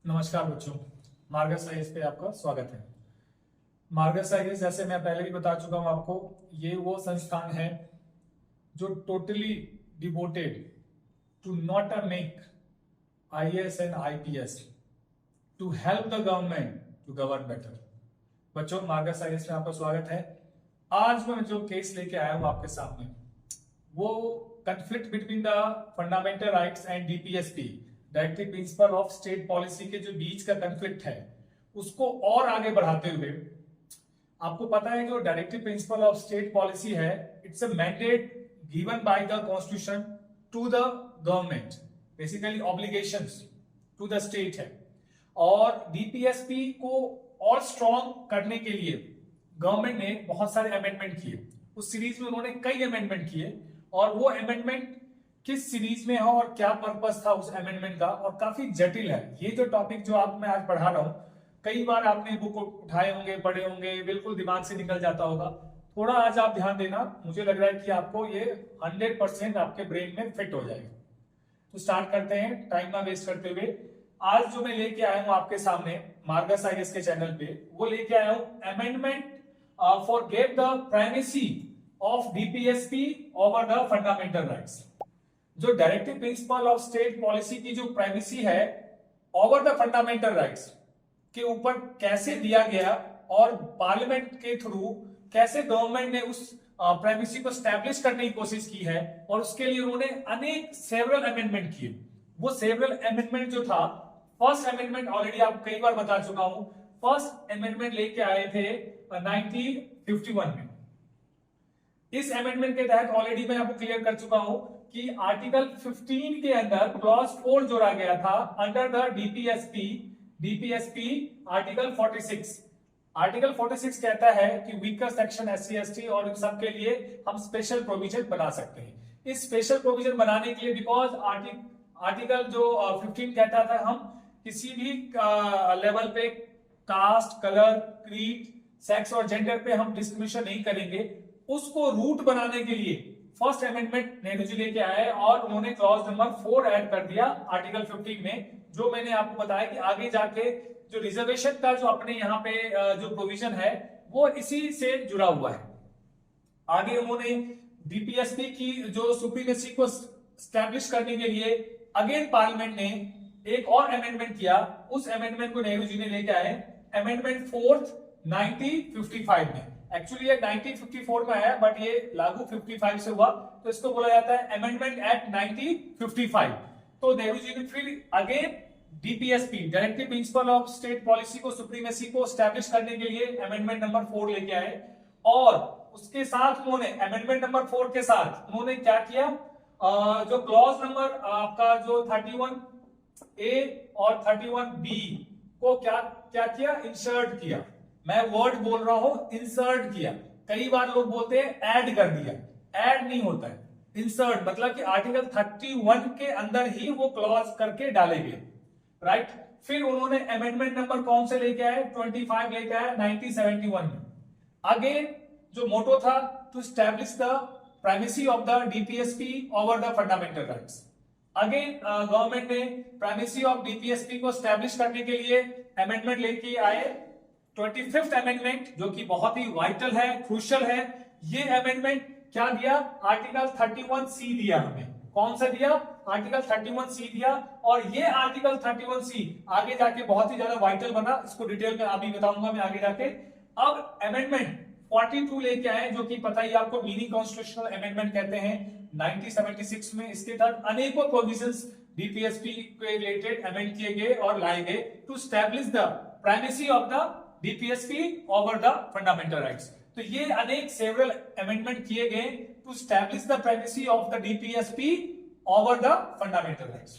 नमस्कार बच्चों, मार्गस आईएएस पे आपका स्वागत है। मार्गस आईएएस, जैसे मैं पहले भी बता चुका हूं आपको, ये वो संस्थान है जो totally devoted to not make IAS and IPS, to help the government to govern better. बच्चों, मार्गस आईएएस में आपका स्वागत है। आज मैं जो केस लेके आया हूं आपके सामने, वो conflict between the fundamental rights and DPSP, directive principle of state policy के जो बीच का कंफ्लिक्ट है, उसको और आगे बढ़ाते हुए आपको पता है जो directive principle of state policy है, it's a mandate given by the constitution to the government, basically obligations to the state है। और डीपीएसपी को और स्ट्रॉन्ग करने के लिए गवर्नमेंट ने बहुत सारे अमेंडमेंट किए। उस सीरीज में उन्होंने कई अमेंडमेंट किए, और वो अमेंडमेंट किस सीरीज में है और क्या पर्पस था उस अमेंडमेंट का, और काफी जटिल है। ये जो टॉपिक जो आप मैं आज पढ़ा रहा हूं, कई बार आपने बुक उठाए होंगे, पढ़े होंगे, बिल्कुल दिमाग से निकल जाता होगा। थोड़ा आज आप ध्यान देना, मुझे लग रहा है कि आपको ये 100% आपके ब्रेन में फिट हो जाएगा। तो स्टार्ट करते हैं टाइम ना वेस्ट करते हुए। आज जो मैं लेके आया हूं आपके सामने मार्गस आईएएस के चैनल पे, वो लेके आया हूं amendment for gave the primacy of DPSP over the fundamental rights. जो directive principle of state policy की जो प्राइमेसी है ओवर द फंडामेंटल राइट्स के ऊपर कैसे दिया गया, और पार्लियामेंट के थ्रू कैसे गवर्नमेंट ने उस प्राइमेसी को स्टैब्लिश करने की कोशिश की है, और उसके लिए उन्होंने अनेक सेवरल अमेंडमेंट किए। वो सेवरल अमेंडमेंट जो था, फर्स्ट अमेंडमेंट ऑलरेडी आप कई बार बता चुका हूं, फर्स्ट अमेंडमेंट लेके आए थे 1951 में। इस अमेंडमेंट के तहत ऑलरेडी मैं आपको क्लियर कर चुका हूं कि आर्टिकल 15 के अंदर क्लॉज 4 जोड़ा गया था under the DPSP article 46। Article 46 कहता है कि वीकर सेक्शन एससी एसटी और इन सब के लिए हम स्पेशल प्रोविजन बना सकते हैं। इस स्पेशल प्रोविजन बनाने के लिए, बिकॉज आर्टिकल जो 15 कहता था हम किसी भी लेवल पे कास्ट, कलर, क्रीड, सेक्स और जेंडर पे हम डिस्क्रिमिनेशन नहीं करेंगे, उसको रूट बनाने के लिए फर्स्ट अमेंडमेंट नेहरू जी लेके आए, और उन्होंने क्लॉज नंबर 4 ऐड कर दिया आर्टिकल 15 में। जो मैंने आपको बताया कि आगे जाके जो रिजर्वेशन का जो अपने यहाँ पे जो प्रोविजन है, वो इसी से जुड़ा हुआ है। आगे उन्होंने डीपीएसपी की जो सुप्रीमेसी को स्टैब्लिश करने के लिए अगेन पार्लियामेंट ने एक और अमेंडमेंट किया। उस अमेंडमेंट को नेहरू जी ने लेके आए, अमेंडमेंट 4 1955 में। एक्चुअली ये 1954 में आया, बट ये लागू 55 से हुआ, तो इसको बोला जाता है अमेंडमेंट एक्ट 1955। तो नेहरू जी ने फिर again DPSP, directive principle of state policy को, सुप्रीमेसी को स्टैब्लिश करने के लिए अमेंडमेंट नंबर 4 लेके आए। और उसके साथ उन्होंने अमेंडमेंट नंबर 4 के साथ उन्होंने क्या किया, जो क्लॉज नंबर आपका जो 31A और 31B को क्या क्या किया, इंसर्ट किया। मैं वर्ड बोल रहा हूं, इंसर्ट किया। कई बार लोग बोलते हैं ऐड कर दिया, ऐड नहीं होता है, इंसर्ट मतलब कि आर्टिकल 31 के अंदर ही वो क्लॉज करके डाले गए, राइट। फिर उन्होंने अमेंडमेंट नंबर कौन से लेके आए, 25 लेके आए 1971 में। अगेन जो मोटो था, to establish the primacy of the DPSP over the fundamental rights. Again government ने प्राइमेसी ऑफ डीपीएसपी को स्टैब्लिश करने के लिए अमेंडमेंट लेके आए, 25th अमेंडमेंट, जो कि बहुत ही वाइटल है, क्रूशियल है। ये अमेंडमेंट क्या दिया, आर्टिकल 31C दिया हमें। कौन सा दिया, आर्टिकल 31C दिया। और ये आर्टिकल 31C आगे जाके बहुत ही ज्यादा वाइटल बना, इसको डिटेल में अभी बताऊंगा मैं आगे जाके। अब अमेंडमेंट 42 लेके आए, जो कि पता ही आपको मिनी कॉन्स्टिट्यूशनल अमेंडमेंट कहते हैं, 1976 में। इसके तहत अनेकों प्रोविजंस डीपीएसपी के रिलेटेड अमेंड किए गए और लाए गए, to establish the primacy of the DPSP over the fundamental rights. तो ये अनेक सेवरल अमेंडमेंट किए गए to establish the primacy of the DPSP over the fundamental rights.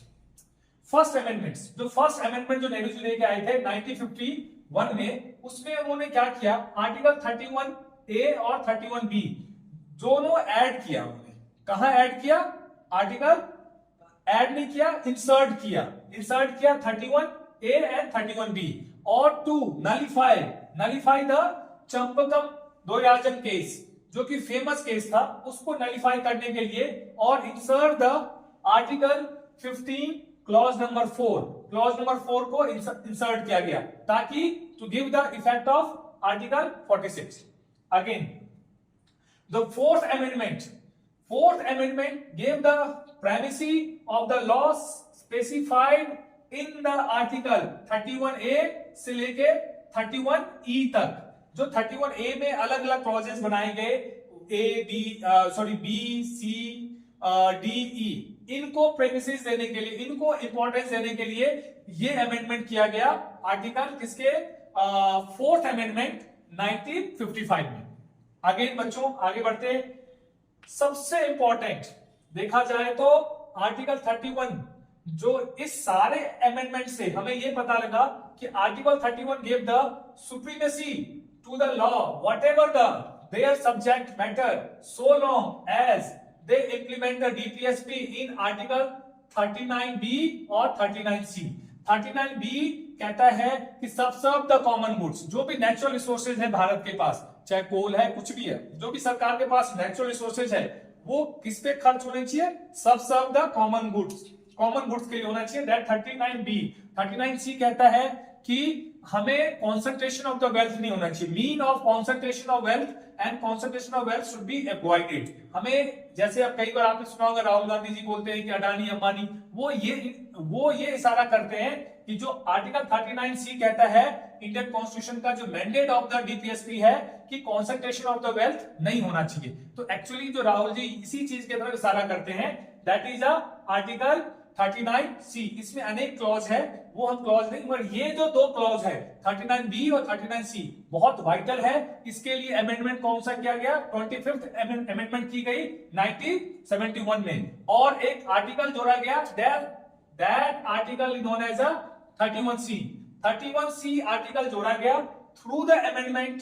First amendment, जो फर्स्ट अमेंडमेंट जो नेहरू जी लेके आए थे 1951 में, उसमें उन्होंने क्या किया, आर्टिकल 31A और 31B दोनों ऐड किया। उन्होंने कहां ऐड किया, आर्टिकल ऐड नहीं किया, इंसर्ट किया। इंसर्ट किया 31A एंड 31B, और to nullify the Champakam Dorairajan case, जो कि फेमस केस था, उसको नलीफाई करने के लिए, और insert the article 15 clause number 4, clause number 4 को इंसर्ट किया गया ताकि to give the effect of article 46. Again the fourth amendment gave the primacy of the laws specified in the article 31A से लेके 31E तक. जो 31A में अलग अलग क्लॉजेस बनाए गए बी सी डी ई, इनको प्रेमिसेस देने के लिए, इनको इंपॉर्टेंस देने के लिए ये अमेंडमेंट किया गया आर्टिकल किसके, फोर्थ अमेंडमेंट 1955 में. अगेन बच्चों आगे बढ़ते, सबसे इंपॉर्टेंट देखा जाए तो आर्टिकल 31, जो इस सारे अमेंडमेंट से हमें यह पता लगा कि article 31 give the supremacy to the law whatever the their subject matter so long as they implement the DPSP in article 39B और 39C. 39B कहता है कि सब द कॉमन गुड्स, जो भी नेचुरल रिसोर्सेज है भारत के पास, चाहे कोल है कुछ भी है, जो भी सरकार के पास नेचुरल रिसोर्सेज है वो किस पे खर्च होने चाहिए, सब द कॉमन गुड्स के लिए होना चाहिए. That 39B. 39C कहता है कि हमें कॉन्सेंट्रेशन ऑफ द वेल्थ नहीं होना चाहिए. Mean of concentration of wealth and concentration of wealth should be avoided. हमें, जैसे अब कई बार आपने सुना होगा राहुल गांधी जी बोलते हैं कि अडानी अंबानी, वो ये इशारा करते हैं कि जो आर्टिकल 39C कहता है इंडियन कॉन्स्टिट्यूशन का, जो मैंडेट ऑफ द डीपीएसपी है कि कॉन्सेंट्रेशन ऑफ द वेल्थ नहीं होना चाहिए. तो एक्चुअली जो राहुल जी इसी चीज की तरफ इशारा करते हैं, दैट इज आर्टिकल 39C. इसमें अनेक क्लॉज है, वो हम क्लॉज नहीं, पर ये जो दो क्लॉज है 39B और 39C बहुत वाइटल है. इसके लिए अमेंडमेंट कौन सा किया गया, 25th अमेंडमेंट की गई 1971 में, और एक आर्टिकल जोड़ा गया, that article is known as 31C. 31C article जोड़ा गया through the amendment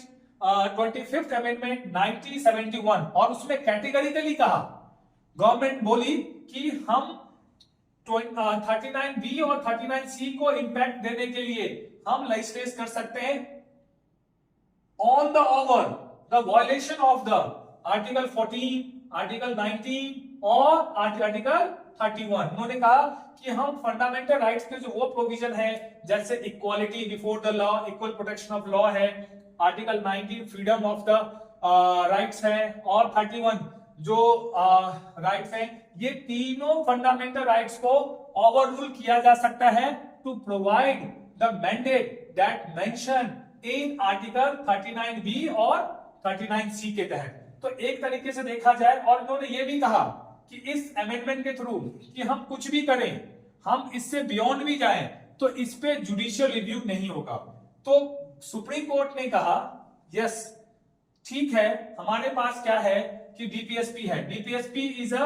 25th amendment 1971, और उसमें कैटेगरिकली कहा, गवर्नमेंट बोली कि हम 39B और 39C को इंपैक्ट देने के लिए हम लेजिस्लेट कर सकते हैं on the over the violation of the article 14, article 19 और आर्टिकल 31. उन्होंने कहा कि हम फंडामेंटल राइट्स के जो वो प्रोविजन है, जैसे equality before the law, equal protection of law है, article 19 freedom of the rights है, और 31 जो राइट्स है, ये तीनों फंडामेंटल राइट्स को ओवररूल किया जा सकता है to provide the mandate that mention in article 39B और 39C के तहत. तो एक तरीके से देखा जाए, और उन्होंने ये भी कहा कि इस अमेंडमेंट के थ्रू कि हम कुछ भी करें, हम इससे बियॉन्ड भी जाएं, तो इस पे जुडिशियल रिव्यू नहीं होगा. तो सुप्रीम कोर्ट ने कहा यस ठीक है, हमारे पास क्या है कि डीपीएसपी है. DPSP is a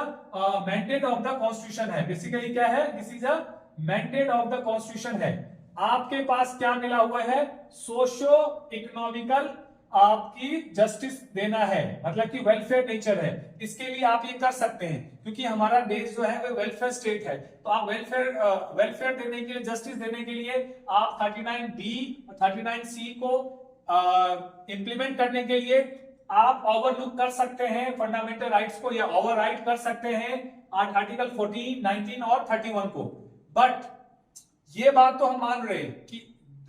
mandate of the constitution है. बेसिकली क्या है, this is a mandate of the constitution है. आपके पास क्या मिला हुआ है, सोशो इकोनॉमिकल आपकी जस्टिस देना है, मतलब कि वेलफेयर नेचर है. इसके लिए आप ये कर सकते हैं, क्योंकि हमारा देश जो है वो वेलफेयर स्टेट है. तो आप वेलफेयर देने के लिए, जस्टिस देने के लिए आप 39B और 39C को इंप्लीमेंट करने के लिए आप ओवरलुक कर सकते हैं फंडामेंटल राइट्स को, या ओवरराइड कर सकते हैं आर्टिकल 14, 19 और 31 को. बट ये बात तो हम मान रहे हैं कि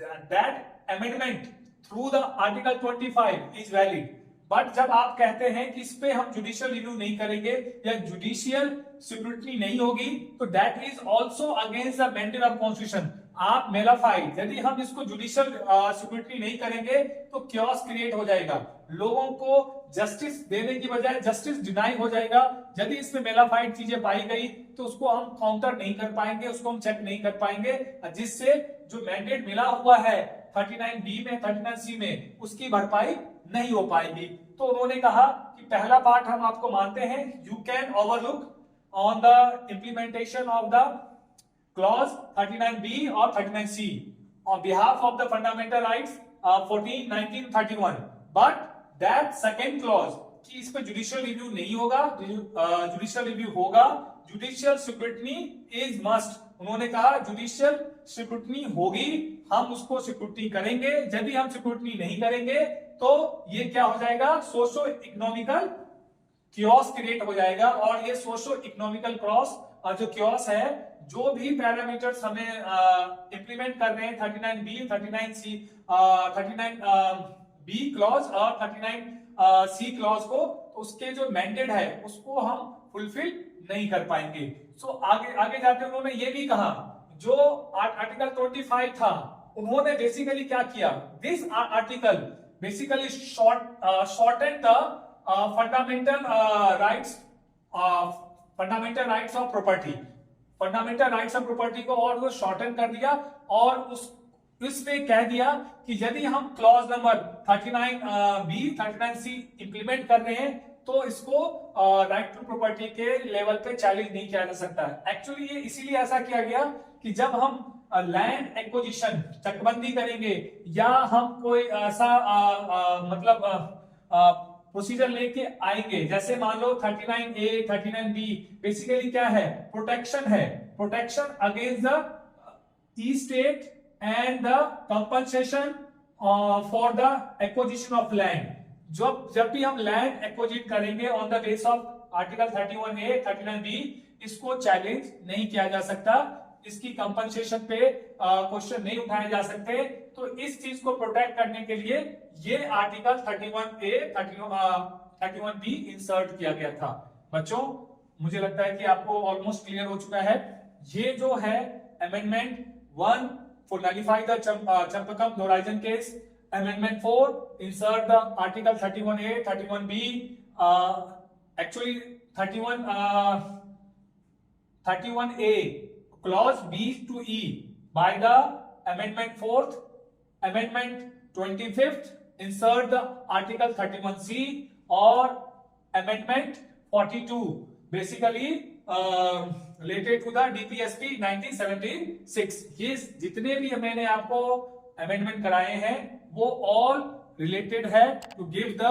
that amendment through the article 25 is valid. But जब आप कहते हैं कि इस पे हम जुडिशियल रिव्यू नहीं करेंगे या जुडिशियल स्क्रूटनी नहीं होगी, तो that is also against the mandate of constitution. आप मेलाफाइड, यदि हम इसको जुडिशियल स्क्रूटनी नहीं करेंगे तो क्योस क्रिएट हो जाएगा, लोगों को जस्टिस देने की बजाय जस्टिस डिनाई हो जाएगा. यदि इसमें मेलाफाइड चीजें पाई गई तो उसको हम काउंटर नहीं कर पाएंगे, उसको हम चेक नहीं कर पाएंगे, जिससे जो मैंडेट मिला हुआ है 39B में, 39C में, उसकी भरपाई नहीं हो पाएगी. तो उन्होंने कहा कि पहला पार्ट हम आपको मानते हैं, you can overlook on the implementation of the clause 39B और 39C on behalf of the fundamental rights 14, 19, 31. But that second clause कि इस पे जुडिशियल रिव्यू नहीं होगा, जुडिशियल रिव्यू होगा, जुडिशियल स्क्रूटनी इज मस्ट. उन्होंने कहा जुडिशियल स्क्रूटनी होगी, हम उसको स्क्रूटनी करेंगे. यदि हम स्क्रूटनी नहीं करेंगे तो ये क्या हो जाएगा, सोशो इकोनॉमिकल क्योस क्रिएट हो जाएगा। और ये सोशो इकोनॉमिकल क्रॉस जो क्योस है, जो भी पैरामीटर्स हमें इंप्लीमेंट कर रहे हैं 39B 39C 39B क्लॉज और 39C क्लॉज को, तो उसके जो मैंडेट है उसको हम फुलफिल नहीं कर पाएंगे। सो आगे आगे जाते उन्होंने ये भी कहा, जो आर्टिकल 25 था, उन्होंने बेसिकली क्या किया, this article basically shorted the fundamental rights of property, fundamental rights of property को और वो शॉर्टन कर दिया, और उसमें कह दिया कि यदि हम clause number 39B 39C implement कर रहे हैं तो इसको राइट टू प्रॉपर्टी के लेवल पे चैलेंज नहीं किया जा सकता है। एक्चुअली ये इसीलिए ऐसा किया गया कि जब हम लैंड एक्विजिशन चकबंदी करेंगे या हम कोई ऐसा मतलब प्रोसीजर लेके आएंगे, जैसे मान लो 39A 39B बेसिकली क्या है, प्रोटेक्शन है, protection against the E state and the compensation for the acquisition of land. जब भी हम लैंड एक्विजिट करेंगे on the base of article 31A 39B, इसको चैलेंज नहीं किया जा सकता, इसकी कंपनसेशन पे क्वेश्चन नहीं उठाए जा सकते। तो इस चीज को प्रोटेक्ट करने के लिए ये आर्टिकल 31A 31B इंसर्ट किया गया था। बच्चों, मुझे लगता है कि आपको ऑलमोस्ट क्लियर हो चुका है। ये जो है amendment 1 for nullify the Champakam horizon case, Amendment 4 insert the article 31A 31B actually 31A clause B to E by the amendment 4th, amendment 25th insert the article 31C और amendment 42 basically related to the DPSP 1976। ये जितने भी मैंने आपको amendment कराए हैं वो all related है to give the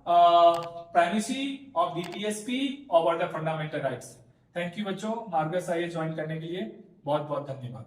primacy of DPSP over the fundamental rights. Thank you बच्चों, मार्गस आइए ज्वाइन करने के लिए बहुत बहुत धन्यवाद।